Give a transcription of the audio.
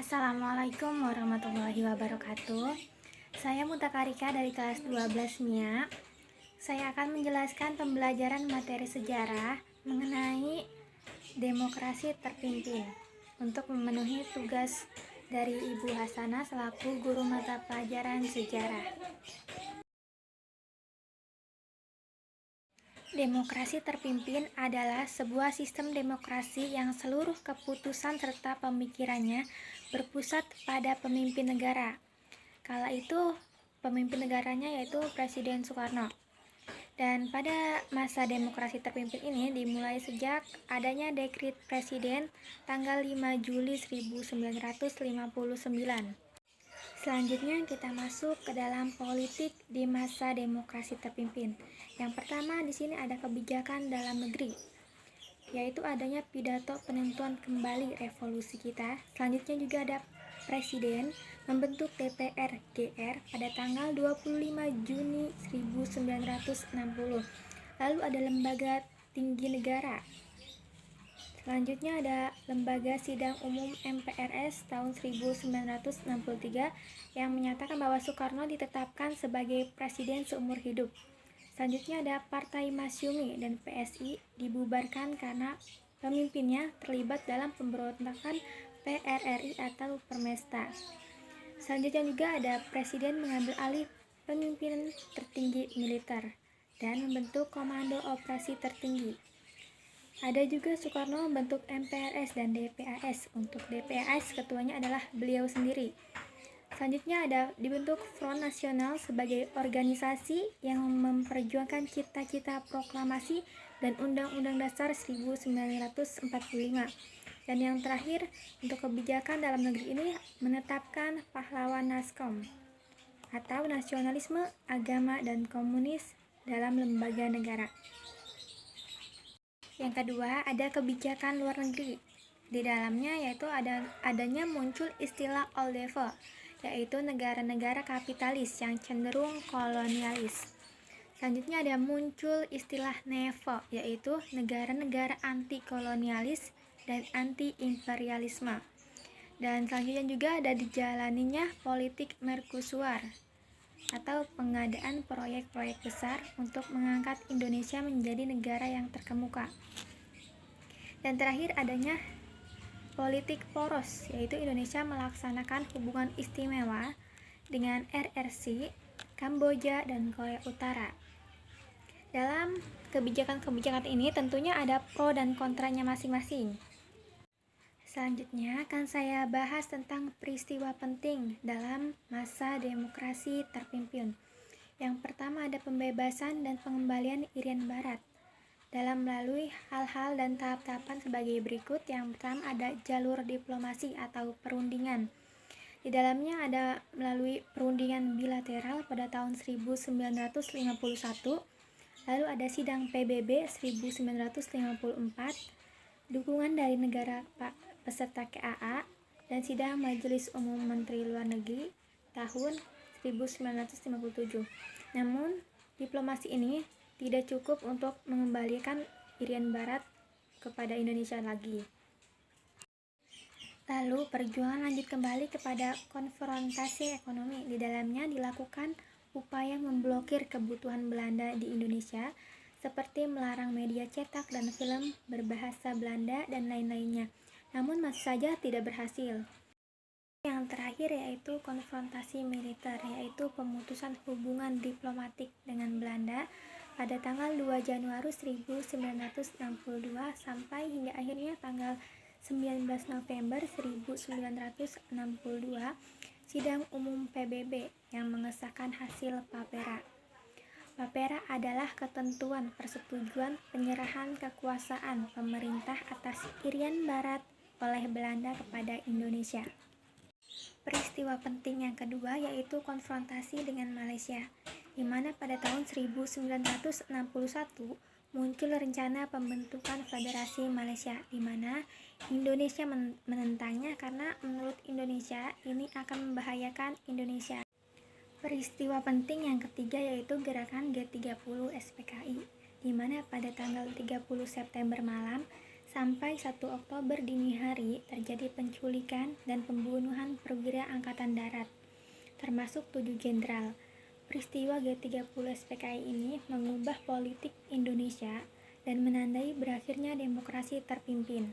Assalamualaikum warahmatullahi wabarakatuh. Saya Mutakarika dari kelas 12 MIA. Saya akan menjelaskan pembelajaran materi sejarah mengenai demokrasi terpimpin untuk memenuhi tugas dari Ibu Hasanah selaku guru mata pelajaran sejarah. Demokrasi terpimpin adalah sebuah sistem demokrasi yang seluruh keputusan serta pemikirannya berpusat pada pemimpin negara. Kala itu pemimpin negaranya yaitu Presiden Soekarno. Dan pada masa demokrasi terpimpin ini dimulai sejak adanya Dekrit Presiden tanggal 5 Juli 1959. Selanjutnya kita masuk ke dalam politik di masa demokrasi terpimpin. Yang pertama di sini ada kebijakan dalam negeri, yaitu adanya pidato penentuan kembali revolusi kita. Selanjutnya juga ada Presiden membentuk DPR GR pada tanggal 25 Juni 1960. Lalu ada lembaga tinggi negara. Selanjutnya ada Lembaga Sidang Umum MPRS tahun 1963 yang menyatakan bahwa Soekarno ditetapkan sebagai presiden seumur hidup. Selanjutnya ada Partai Masyumi dan PSI dibubarkan karena pemimpinnya terlibat dalam pemberontakan PRRI atau Permesta. Selanjutnya juga ada Presiden mengambil alih pemimpinan tertinggi militer dan membentuk Komando Operasi Tertinggi. Ada juga Soekarno membentuk MPRS dan DPAS. Untuk DPAS ketuanya adalah beliau sendiri. Selanjutnya ada dibentuk Front Nasional sebagai organisasi yang memperjuangkan cita-cita proklamasi dan Undang-Undang Dasar 1945. Dan yang terakhir, untuk kebijakan dalam negeri ini menetapkan pahlawan Naskom atau nasionalisme, agama, dan komunis dalam lembaga negara. Yang kedua, ada kebijakan luar negeri. Di dalamnya yaitu adanya muncul istilah old devil, yaitu negara-negara kapitalis yang cenderung kolonialis. Selanjutnya ada muncul istilah nevo, yaitu negara-negara anti-kolonialis dan anti-imperialisme. Dan selanjutnya juga ada dijalaninya politik Mercusuar atau pengadaan proyek-proyek besar untuk mengangkat Indonesia menjadi negara yang terkemuka. Dan terakhir adanya politik poros, yaitu Indonesia melaksanakan hubungan istimewa dengan RRC, Kamboja, dan Korea Utara. Dalam kebijakan-kebijakan ini tentunya ada pro dan kontranya masing-masing. Selanjutnya akan saya bahas tentang peristiwa penting dalam masa demokrasi terpimpin. Yang pertama ada pembebasan dan pengembalian Irian Barat dalam melalui hal-hal dan tahap-tahapan sebagai berikut. Yang pertama ada jalur diplomasi atau perundingan. Di dalamnya ada melalui perundingan bilateral pada tahun 1951, lalu ada sidang PBB 1954, dukungan dari negara peserta KAA, dan sidang Majelis Umum Menteri Luar Negeri tahun 1957. Namun, diplomasi ini tidak cukup untuk mengembalikan Irian Barat kepada Indonesia lagi. Lalu, perjuangan lanjut kembali kepada konfrontasi ekonomi. Di dalamnya dilakukan upaya memblokir kebutuhan Belanda di Indonesia, seperti melarang media cetak dan film berbahasa Belanda dan lain-lainnya. Namun masih saja tidak berhasil. Yang terakhir yaitu konfrontasi militer, yaitu pemutusan hubungan diplomatik dengan Belanda pada tanggal 2 Januari 1962 sampai hingga akhirnya tanggal 19 November 1962 sidang umum PBB yang mengesahkan hasil Papera. Papera adalah ketentuan persetujuan penyerahan kekuasaan pemerintah atas Irian Barat oleh Belanda kepada Indonesia. Peristiwa penting yang kedua yaitu konfrontasi dengan Malaysia, di mana pada tahun 1961 muncul rencana pembentukan Federasi Malaysia, di mana Indonesia menentangnya karena menurut Indonesia ini akan membahayakan Indonesia. Peristiwa penting yang ketiga yaitu gerakan G30 SPKI, di mana pada tanggal 30 September malam Sampai 1 Oktober dini hari terjadi penculikan dan pembunuhan perwira Angkatan Darat, termasuk 7 jenderal. Peristiwa G30 SPKI ini mengubah politik Indonesia dan menandai berakhirnya demokrasi terpimpin.